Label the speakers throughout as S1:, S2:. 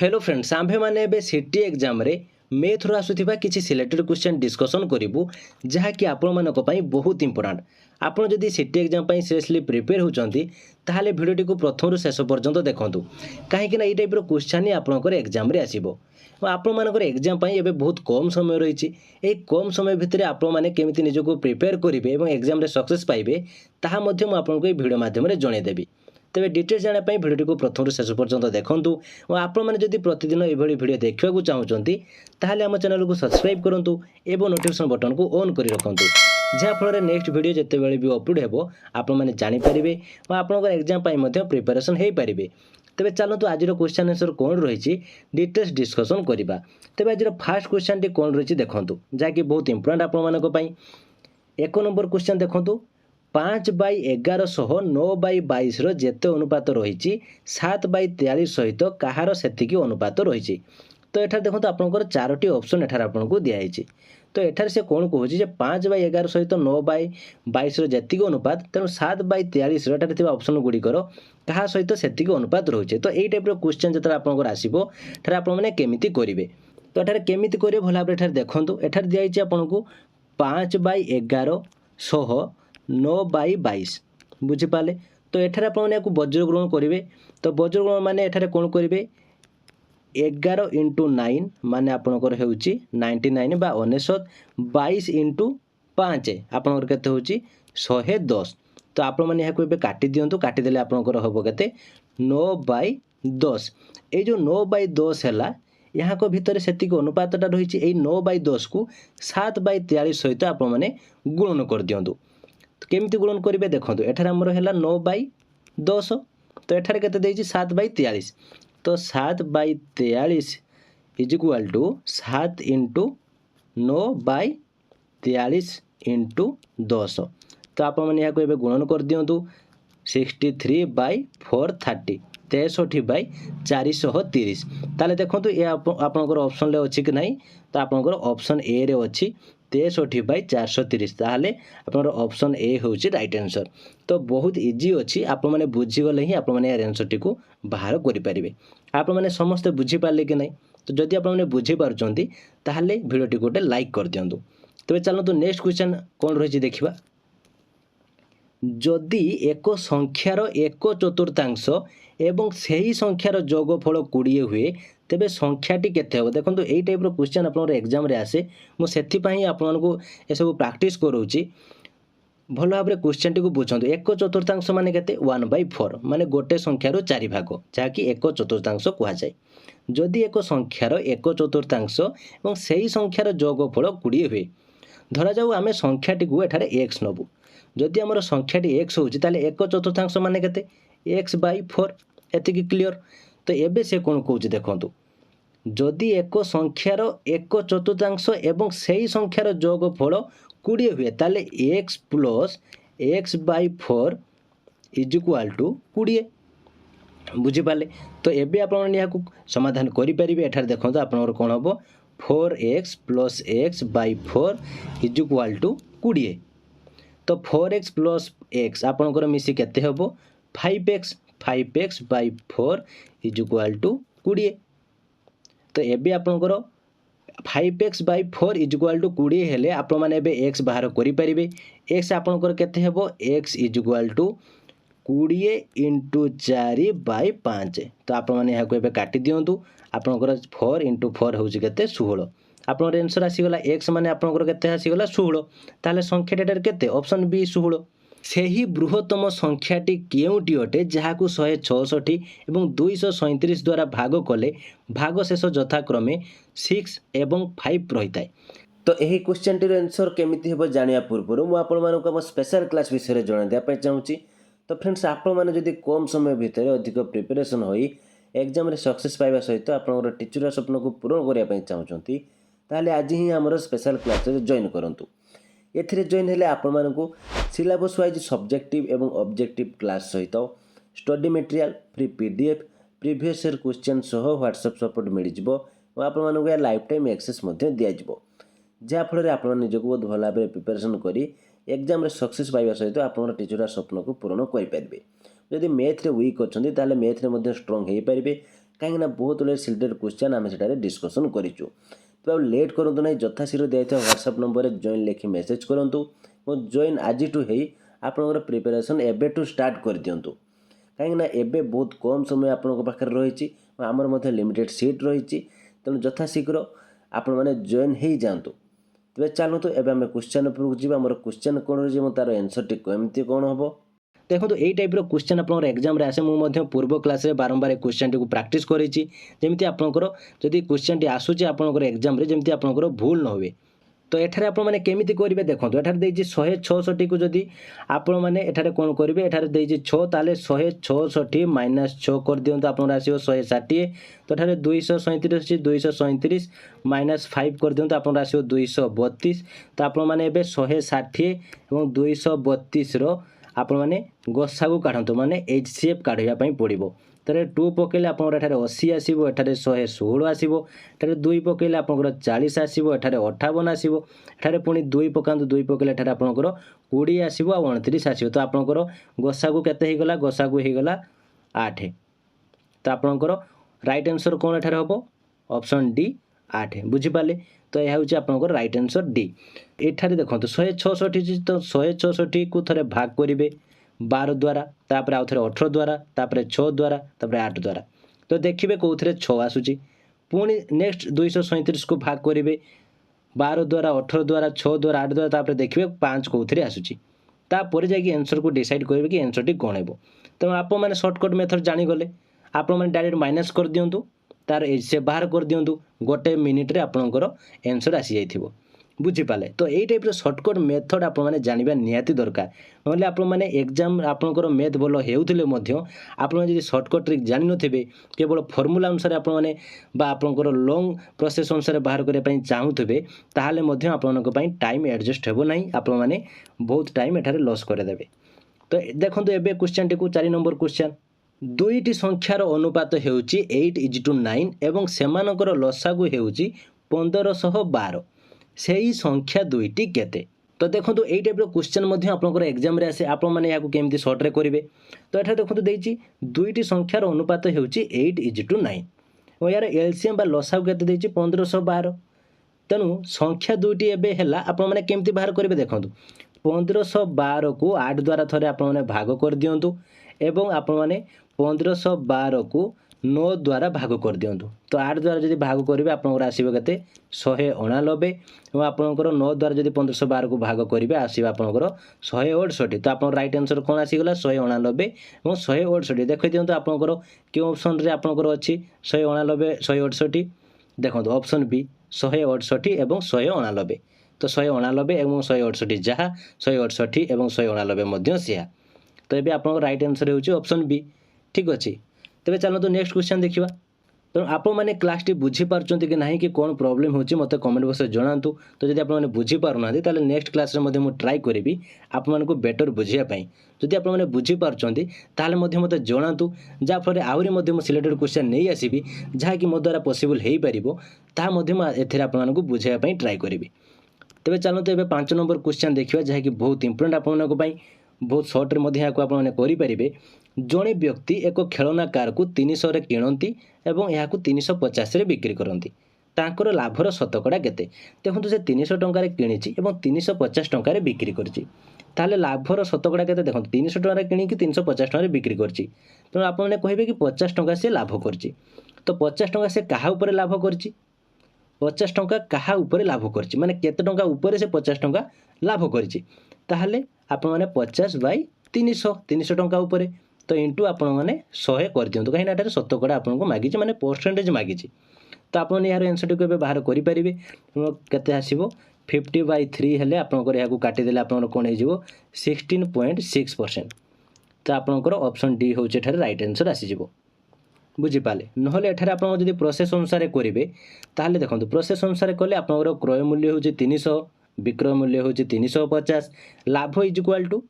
S1: Hello friends आम्भे माने एबे city exam रे मैथ रो आसुथिबा किछि सिलेक्टेड क्वेश्चन डिस्कशन करिवु जहा कि आपण मानको पई बहुत इंपोर्टेंट। आपण जदि सिटी एग्जाम पई सीरियसली प्रिपेयर होचंती ताहाले वीडियो को प्रथम रु शेष पर्यंत देखंतु काहे कि ना ई टाइप रो क्वेश्चन ही आपनकर एग्जाम रे आसीबो। आपण मानकर एग्जाम पई एबे बहुत कम समय रहिछि। ए कम समय भितरे आपण माने केमिति निजको प्रिपेयर करिवे एवं एग्जाम रे सक्सेस पाइबे ताहा मध्ये म आपनको ए वीडियो माध्यम रे जणे देबी। तेज डिटेल्स जानापी भिडियो को प्रथम शेष पर्यंत देखूँ और आपण जदि प्रतिदिन ये भिडियो देखा चाहूँगी ताहले आम चैनल को सब्सक्राइब करूँ और नोटिफिकेशन बटन को ऑन कर रखुँ जहाँफल नेक्स्ट वीडियो जितेबाला भी अपलोड हो आपने जानीपारे और आपंकर एग्जाम प्रिपेरेसन हो पारे। तेज चलतु आज क्वेश्चन आंसर कौन रही डिटेल्स डिस्कसन करवा। तेज आज फास्ट क्वेश्चन टी कौन रही देखूँ जहाँकि बहुत इंपोर्टेंट आपण एक नंबर क्वेश्चन देखूँ 5/1100 9/22 जेते अनुपात रही 7/43 सहित कहार सेतिकी अनुपात रही। तो एठार देखो आपंकर 4टी ऑप्शन एठार आपको दिखाई। तो एठार से कौन कहूँ 5/11 सहित 9/22 जेतिक अनुपात तेणु 7/43 एठार ऑप्शन गुड़िकर क्या सहित सेतिकी अनुपात रही। तो यही टाइप क्वेश्चन जो आपंकर आसो एठार आपने केमिति करेंगे। तो एठार केमिति करेंगे भल भाव एठार देखो एठार दिखाई आपको 5/1100 9/22 बुझीपारे। तो एठार आपने वज्र ग्रहण करेंगे। तो वज्र ग्रहण माने एठार कौन करेंगे 11 × 9 माने आपणकर होउची 99 बा 99 22 × 5 आपणकर केते होउची 110। तो आपण माने याको एबे काटी दियंतु काटी देले आपणकर होबो केते 9/10। ए जो 9/10 हैला यहाँ को भितर सेतिक अनुपातटा रही ए 9/10 को 7/43 सहित आपण माने गुणन कर दियंतु। केमिति गुणन करेंगे देखो एठार आमर है 9/10 तो एठार केते देइछि 7/43। तो 7/43 इज इक्वल टू 7 × 9/43 × 10। तो आप गुणन कर दियंतु 63/430 63/430। ताले देखो ये आपनकर ऑप्शन ले अछि कि नहीं। तो आपनकर ऑप्शन ए रे अछि 63/430 ताहले आपनकर ऑप्शन ए होउची राइट आंसर। तो बहुत इजी अछि आप माने बुझी गले ही आप माने आंसर टी को बाहर करि परिबे। आप माने समस्त बुझी पारले कि नहीं। तो जदि आप माने बुझी पारुचंती ताहले वीडियो टी गोटे लाइक कर दियंतु। तबे चलंतु नेक्स्ट क्वेश्चन कोन रहिछि देखिबा। जदि एक संख्यार 1/4 एवं सही संख्यार जोगफल 20 हुए तेबे संख्याटी केते हो। देखो यही टाइप क्वेश्चन आप एग्जाम रे आसे मुझे आपको ये सब प्रैक्टिस करोची भल भाव में क्वेश्चन टी को बुझु 1/4 माने केते 1/4 माने गोटे संख्यार 4 भाग जहाँकि 1/4 कहुए। जदि एक संख्यार 1/4 और सही संख्यार जोगफल 20 हुए धरा जाऊ आम संख्याटी को एठारे x नबू। जदि आमर संख्याटी x होउची ताले 1/4 माने केते x/4 एतिकी क्लियर। तो एबे से कौन कहूँ देखो जदि एक संख्यार 1/4 एवं सही संख्यार जोगफल 20 हुए ताले x + x/4 is equal to 20 बुझीपारे। तो एबे आपण या समाधान करेंगे। एठार देखो आपनकर कौन हम 4x + x/4 is equal to 20। तो 4x + x आपनकर मिसी केते हम 5x 5x/4 is equal to 20। तो एबे आपनकर 5x/4 इज इक्वल टू 20 हेले आपण माने एबे x बाहर करि परिबे। x आपनकर केते हेबो x इज इक्वल टू 20 × 4/5। तो आपण माने याको एबे काटी दियंतु आपनकर 4 × 4 होउची केते 16। आपनकर आंसर आसीगला x माने आपनकर केते आसीगला 16। ताले संख्याटार केते ऑप्शन बी 16। सेही बृहत्तम संख्याटी केउटी अटे जहाकू 166 एवं 237 द्वारा भाग कले भागशेष यथाक्रमे 6 एवं 5 रही है। तो यही क्वेश्चन टीर आंसर केमिति हेबो जानिया पूर्व मु आपण मानक हम स्पेशल क्लास विषय जणाई दिया पय चाहूची। तो फ्रेंड्स आपण माने जदि कम समय भितर अधिक प्रिपरेशन होई एग्जाम रे सक्सेस पाइबा सहित आपनकर टीचर स्वप्न को पूर्ण करिया पय चाहूचंती ताले आज ही हमर स्पेशल क्लास रे जॉइन करंतु। एथिरे जॉइन हेले आपण मानकू सिलेबस वाइज सब्जेक्टिव एवं ऑब्जेक्टिव क्लास सहित study material free PDF previous year question सह व्हाट्सएप सपोर्ट मिल जिवो और आपण मानकू या लाइफ टाइम एक्सेस मध्ये दिया जिवो जहाँ फल आपण निजको बहुत भल भाव प्रिपरेशन करी एग्जाम रे सक्सेस पाइबा सहित आपण टीचर स्वप्न को पूर्ण करि परिबे। जदि मैथ रे वीक अछंती ताले मैथ रे मध्ये स्ट्रांग हेई परिबे कहीं बहुत गुड सिलेक्टेड क्वेश्चन आम से डिस्कसन करूँ। तो अब लेट करूँ ना यथाशीघ्र दिखाई व्हाट्सएप नंबर जॉइन लिखि मेसेज करूँ जॉइन आज टू है आपंकर प्रिपेरेसन एबेठू स्टार्ट कर दिंतु कहीं एबे बहुत कम समय आपन पाखे रही आमर लिमिटेड सीट रही तेणु यथाशीघ्र आपण मैंने जॉइन हो जातु। तेज चलतु एवं आम क्वेश्चन उपरକୁ ଯିବା। ଆମର क्वेश्चन कौन रही तार आंसर कमी कौन हम देखो यही टाइप क्वेश्चन आप एग्जाम आसे मुझे पूर्व क्लास बारंबार क्वेश्चन टी प्राक्ट करमी आपंकर जदि क्वेश्चन टी आसूची आपंकर एग्जाम जमी आपंकर भूल न हुए। तो एठारे आपण माने केमिति करिवे देखो एठारे देछि 166 को जदि आपण माने एठारे कोन करिवे एठारे देछि 6 ताले 166 माइनस 6 कर दियंतो आपण आसीबो 160। तो एठारे 237 अछि 237 माइनस 5 कर दियंतो आपण आसीबो 232। तो आपण माने एबे 160 एवं 232 रो आपण माने गसागु काढंतो माने एचसीएफ काढिया पई पड़िबो। तारे 2 पकेले आपनकर एठारे 80 आसीबो एठारे 116 आसीबो एठारे 2 पकेले आपनकर 40 आसीबो एठारे 58 आसीबो एठारे पुनी 2 पकांतु 2 पकेले एठारे आपनकर 20 आसीबो आ 29 आसीबो। तो आपनकर गसागु केते हे गला गसागु हे गला 8। तो आपनकर राइट आंसर कोन एठारे हबो ऑप्शन डी 8 बुझी पाले। तो यह होची आपनकर राइट आंसर डी। एठारे देखंतु 166 तो 166 को थरे भाग करिवे 12 द्वारा तापर आउ थे 18 द्वारा तापर 6 द्वारा तापर 8 द्वारा। तो देखिए कौन 6 आसूची पुणी नेक्स्ट 237 को भाग करेंगे 12 द्वारा 18 द्वारा 6 द्वारा 8 द्वारा तापर देखिए 5 कौन आसूची तापर जाकि आंसर को डिसाइड करेंगे कि आंसर टी कौन है। तेणु आप मैंने सर्टकट मेथड जानीगले आप डायरेक्ट माइनस कर दिंतु तार से बाहर कर दिंतु गोटे मिनिट्रे आपंकर आंसर आसी जाइथिबो बुझीपाले। तो यही टाइप सर्टकट मेथड आप जानवा निहाती दरकार ना आप एग्जाम आपंकर मैथ भल होते आपड़ी सर्टकट ट्रिक जान थे केवल फर्मूला अनुसार आपंकर लंग प्रोसेस अनुसार बाहर करने चाहूथे ताहले आपंपाई टाइम एडजस्ट हो ना आप बहुत टाइम एठारे लॉस करदेवे। तो देखो एबे क्वेश्चन टी 4 नंबर क्वेश्चन दुईटी संख्यार अनुपात होउची 8:9 एवं सेमानकर लसागु होउची 1512 सेही संख्या दुईटी केते। तो देखो यही टाइप क्वेश्चन आपंकर एग्जाम रे आसे आप मैंने यहाँ केमती सर्ट्रे करेंगे। तो यहाँ देखो देछि दुईटी संख्यार अनुपात होउची 8:9 और यार एलसीएम बा लसागु केते देछि 1512। तेणु संख्या दुईटी एबे हैला आप मैंने केमती बाहर करेंगे देखो 1512 को 8 द्वारा थरे आप मैंने भाग कर दियंतु एवं आप मैंने 1512 को 9 द्वारा भाग कर दियंतु। तो 8 द्वारा जदि भाग करेंगे आपंकर आसो के 189 और आपंकर 9 द्वारा जदि 1512 को भाग करेंगे आसो आपंकर 168। तो आप राइट आंसर कौन आसीगला 189 और 168 देख दिखाँ आपंकर क्यों ऑप्शन रे आपंकर अच्छी 189 168 देखो ऑप्शन बी 168 और 189। तो 189 और 168 जहाँ 168 और 189 सिया। तो ये आप राइट आंसर होची ऑप्शन बी ठीक अच्छे। तेज चलते नेक्स्ट क्वेश्चन देखा। तेणु आप मैंने क्लास टी बुझी पार्चंट कि ना कि कौन प्रोब्लेम होची मते कमेंट बॉक्स में जनातु। तो जब आपने बुझी पारना ताले नेक्स्ट क्लास में मुझे ट्राई करी आप बेटर बुझापी जदि आप बुझी पार्चंट ताले मते जनातु जहाँफल आहरी सिलेक्टेड क्वेश्चन नहीं आसबि जहाँकि मो द्वारा पॉसिबल हो पारिबो ताहा आपको बुझापी ट्राई करी। तेज चलते एवं 5 नंबर क्वेश्चन देखा जहाँकि बहुत इंपोर्टेंट आपंपाई बहुत सर्ट्रे आपरे जड़े व्यक्ति एक खेलना कार को 300 रे किणती एवं यहाँ 350 रे बिक्री करती तांकर लाभर शतकड़ा केते। देखो से 300 टंकार किणी और 350 टंकार बिक्री करछि ताहले लाभर शतकड़ा केते देखो 300 टंकार किणी 350 टंकार बिक्री करछि। तेणु आप कहे कि 50 टंका से लाभ करछि। तो 50 टंका से कहा उपरे लाभ करछि 50 टंका कहा उपरे लाभ करछि माने केते टंका उपरे से 50 टंका लाभ करछि ताहले आप मैंने 50/300 300 टंका उपरे तो इंटू आपण मैंने 100 कर दिंतु कहीं शतकड़ा आपको मागी माने परसेंटेज मागी। तो आप यार आंसर टी बाहर करेंगे केते आसीबो 50/3 हेले आपंकर यहाँ काटिदेले आपंकर कौन हो 16.6%। तो आपंकर ऑप्शन डी हूँ राइट आंसर आसीज बुझीपाले। नहले एठारे आप प्रोसेस अनुसार करेंगे ताहले देखो प्रोसेस अनुसार कले आपंकर क्रय मूल्य हूँ 300 विक्रय मूल्य हूँ 350 लाभ इज इक्वाल टू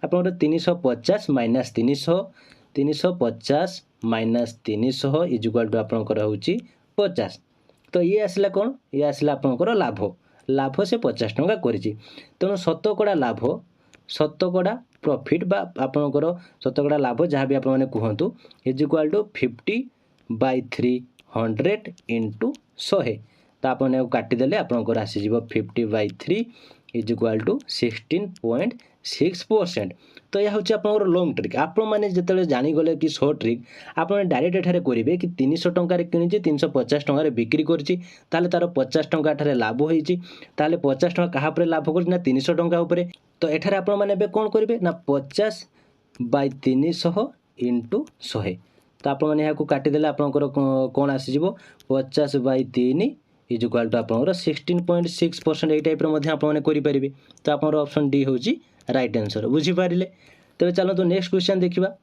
S1: आपंकर 350 minus 300 350 minus 300 is equal to आपंकर हूँ 50। तो ये आसला कौन ये आसला आपंकर लाभ लाभ से 50 टंका करिछि। तेणु शतकड़ा लाभ शतकड़ा प्रॉफिट बा आपंकर शतकड़ा लाभ जहाँ भी आप कहतु is equal to 50 by 300 into 100 तो आपने काटिदेले आपंकर आसीज 50/3 इज इक्वाल टू 16.6%। तो यह हूँ आप लंग ट्रिक। आपण मैंने जो जानीगले कि सर्ट ट्रिक आपने डायरेक्ट एठारे करेंगे कि 300 टंकार कि 350 टंकार बिक्री करछि ताले तार 50 टंका एठारे लाभ होइछि ताले 50 टंका कहा पर लाभ करछि ना 300 टंका उपरे। तो एठारे आपण मैंने बे कोन करेंगे ना 50/300 इंटू 100 तो आप काटिदेले आपंकर कौन आसीज 50/3 इज इक्वाल टू आपंकर 16.6% यही टाइप आपरे। तो आप ऑप्शन डी हूँ राइट आंसर बुझीपारे। तेज चलते नेक्स्ट क्वेश्चन देखा।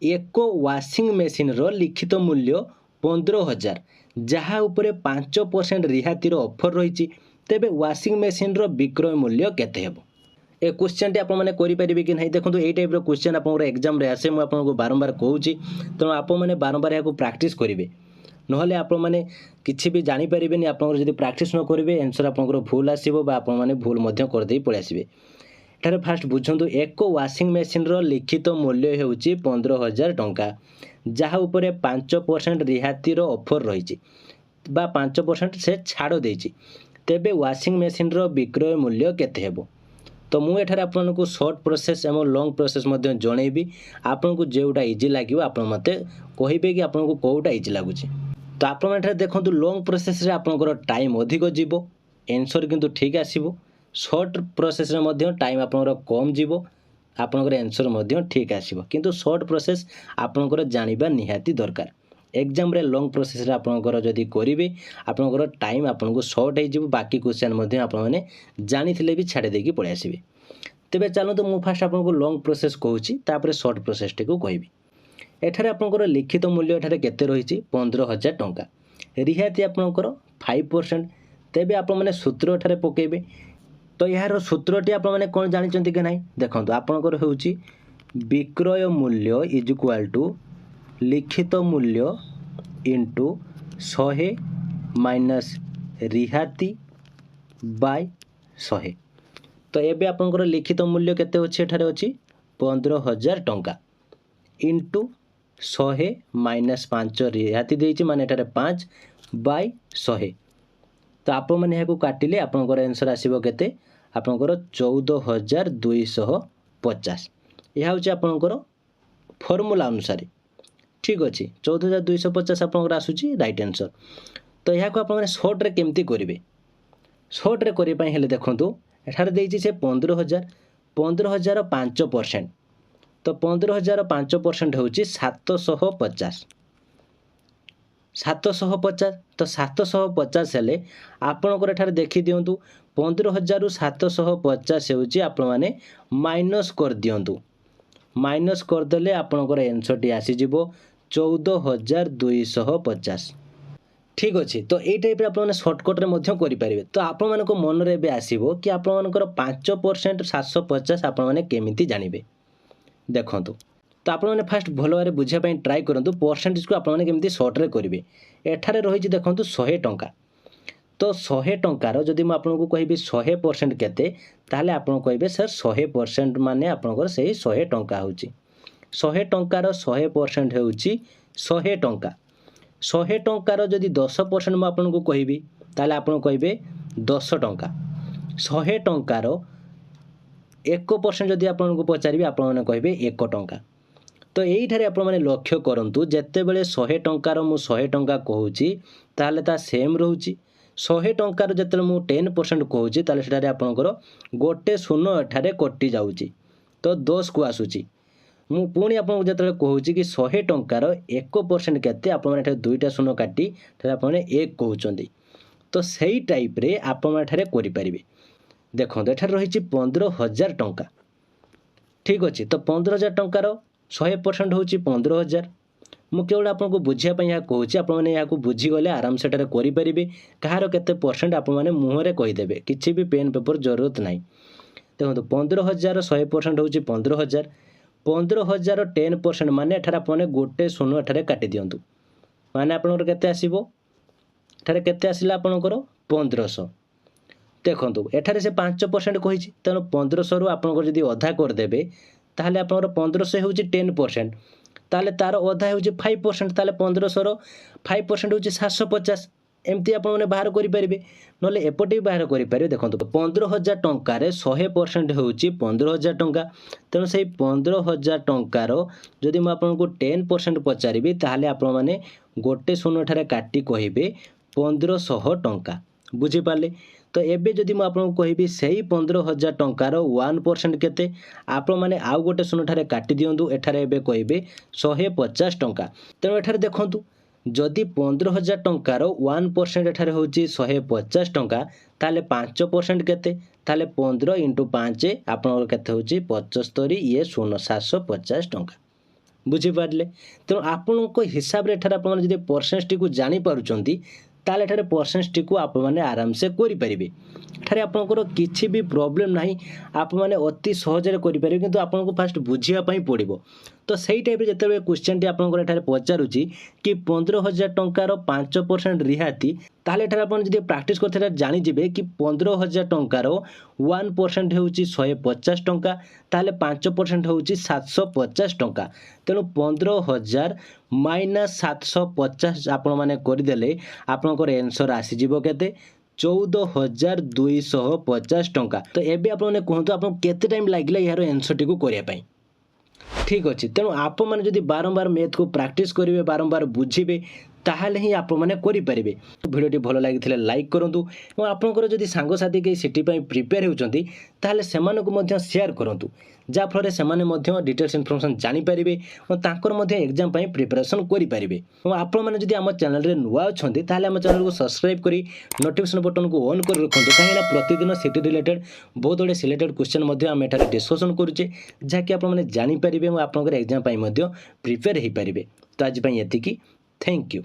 S1: एक वाशिंग मेसीन रो लिखित मूल्य 15,000 जहाँ उपरे 5% रिहातीर ऑफर रही तेबे वाशिंग मेसीन रो विक्रय मूल्य केते हेबो। ए क्वेश्चन टी आप करेंगे कि नहीं देखो ये टाइप क्वेश्चन आप एग्जाम रे आसे मुझे बारंबार कहूँ तेणु आप मैंने बारंबार यहाँ प्रैक्टिस करेंगे नहले आप मैंने किसी भी जानीपारे आप प्रैक्टिस न करेंगे आंसर आपंकर भूल आसो आप भूल करदे पलि आसबे। एठारे फास्ट बुझंतु एक वाशिंग मेसीन रो लिखित मूल्य होउची 15,000 टंका जहाँ उपरे 5% रिहातीर ऑफर रही 5% से छाड़ देछि तेबे वाशिंग मेसीन रो विक्रय मूल्य केते हेबो। तो मुझे आपको सर्ट प्रोसेस एवं लॉन्ग प्रोसेस जनइबी आपको जोटा इजी लगे आप मत कहे कि आपको कौटा इजी लगुच। तो आप देखो लॉन्ग प्रोसेस आपंकर टाइम अधिक जीव आंसर किंतु ठीक आसो सर्ट प्रोसेस टाइम आपंकर कम जीव आपंकर आंसर ठीक आसो किंतु सर्ट प्रोसेस आपंकर जानिबा निहाती दरकार। एग्जाम रे लॉन्ग प्रोसेस आपंकर जदि करेंगे आपंकर टाइम आपको सर्ट हो बाकी क्वेश्चन आपने जानी भी छाड़ी देकी पलि आसबे। तेबे चलते मुझे फास्ट आपको लॉन्ग प्रोसेस कहूँ सर्ट प्रोसेस टी कहबी। एठारे आपंकर लिखित मूल्य एठारे केते रही 15,000 टंका रिहाती आपंकर 5% तेबे आप मैंने सूत्र एठारे पकेबे। तो यार सूत्रटी आप मैंने कौन जानी कि नहीं देखो आपंकर होउची विक्रय मूल्य इज इक्वाल टू लिखित मूल्य इंटू 100 माइनस रिहाती बाय 100। तो एबे आपंकर लिखित मूल्य केते अछि एठारे अछि 15,000 टंका इंटू 100 माइनस 5 रिहाती देछि माने एठारे 5 बाय 100। तो आप मैंने यहाँ काटिले आपंकर आंसर आसीबो केते आपंकर 14,250। यह हूँ आपंकर फॉर्मूला अनुसार ठीक अच्छे 14,250 आपंकर आसूची राइट आंसर। तो यहाँ आप सर्ट रे केमती करेंगे सर्ट रे करने हेले देखंतु एठारे देछि से 15,000 5%। तो 15,000 5% होउची 750 750। तो 750 हेले आपणकर एठारे देखि दियंतु 15,000 750 होउची आपण माने माइनस कर दियंतु माइनस करदेले आपणकर आंसर टी आसी जिवो 14,250 ठीक अच्छे। तो ये टाइप आप सर्टकट करेंगे। तो आप मन में आसो कि आपंकर 5% 750 आपमिति जानवे देखु। तो आपने फास्ट भल भाव बुझापी ट्राए करूँ परसेंटेज को आपने सर्ट्रे करेंगे। एठारे रही देखो 100 टंका तो 100 टंकार जदि मुझे कहि 100% केते ताहले आप कहे सर 100% माने आपंकर से 100 टंका हूँ 100 टंकार 100% हूँ 100 टंका 100 टंकार जदि 10% मुझे आपको कहि ताहले आप कहे 10 टंका 100 टंकार 1% जदि आपको पचारि आपने कहे 1 टंका। तो यही आप लक्ष्य करूँ जिते बड़े 100 टंकार मु 100 टंका कहूँ ताहले ता सेम रोचे 100 टंकार जिते मुझे 10% कहूँ ताहले सेटारे आपणकर गोटे शून्य एठारे कटि जाऊँगी तो 10 को आसूची मु पुणी आपको जो कहूँ कि 100 टंकार 1% केते आप दुईटा शून्य काटी आप 1 कहते तो सही टाइप रे आप करें। देखो एठारे रही 15,000 टंका ठीक अच्छे। तो 15,000 टंकार 100% हूँ 15,000 मु केवल आपको बुझापी यहाँ कहूँ आपने यहाँ बुझीगले आराम से करेंगे कहार केते परसेंट आप मुहरे कहीदेवे किसी भी पेन पेपर जरूरत ना। देखो 15,000 100% हूँ 15,000 15,000 10% माने एठारे आपने गोटे शून्य एठारे काटी दियंतु माने आपनकर केते आसीबो एठारे केते आसिला आपनकर 1500। देखो एठारे से 5% कही तेणु 1500 रु आपनकर जदि अधा करदेवे ताहले आपनकर 1500 हूँ 10% ताले तार अधा हो 5%, ताले 1500 5% हो 750। एमती आप बाहर करेंगे ना एपटे भी बाहर करेंगे। देखो 15,000 टंकार 100% हो 15,000 टंका। तेणु से 15,000 टंकार जदि मुझे 10% पचारि ताहले आपण मैंने गोटे शून्य ठारे काटी कहे 1500 टंका। बुझीपारे? तो एबे जदि मुझे कहि से 15,000 टंकार 1% केते आपण मैंने आउ गोटे शून्य ठारे काटी दिंतु। एठारे एबे कहे 150 टंका। तेणु एठारे देखंतु जदि 15,000 टंकार 1% एठारे होची 150 टंका ताले 5% केते ताले 15 × 5 आपनकर केते होची 75 ये 750 टंका। बुझीपारे? तेणु आपणको हिसाब रे एठारे आपण जदि परसेंटेज टी को जानि पारुचंती ताले एठारे परसेंटेज टी को आप माने आराम से करि परिबे। एठारे आपनकर किछि भी प्रॉब्लम नाही, आप माने अति सहज रे करि परिबे, किंतु आपनको फास्ट बुझिया पई पड़िबो। तो सही टाइप रे जेतेबे क्वेश्चन टी आपनकर एठारे पचारुची कि 15,000 टंकार 5% रिहाती ताले एठारे आपण जदि प्रैक्टिस करथे जानि जिबे कि 15,000 टंकार 1% होउची 150 टंका ताले 5% होउची 750 टंका। तेणु 15,000 माइनस 750 आपण माने करि देले आपनकर आंसर आसी जिवो केते 14,250 टंका। तो एबे आपण माने कहंतु आपण केते टाइम लागिला यार आंसर टी को करिया पई। ठीक अच्छे। तेणु आप मैंने जदि बारंबार मैथ को प्रैक्टिस करेंगे, बारंबार बुझे, ताहले ही आप मैंने करेंगे। भिडियोटी भल लगी लाइक करूँ और आपंकर जदि सांगसाथी कहीं सीटी प्रिपेयर होती ताहले सेमानकु मध्य शेयर करूँ, जहाँफल से डिटेल्स इनफॉरमेशन जानीपारे और तांकर एग्जाम प्रिपरेशन करेंगे। और आप जदि आम चैनल नुआ अच्छा ताहले आम चैनल को सब्सक्राइब करी नोटिफिकेशन बटन को ऑन कर रखुँ, कहीं प्रतिदिन सीटी रिलेटेड बहुत गुड़े सिलेक्टेड क्वेश्चन आम एठारे डिस्कसन करुचे, जहाँकि आपने जानीपारे और आपंकर एग्जाम प्रिपेयर हो पारे। तो आज एतिकी, थैंक यू।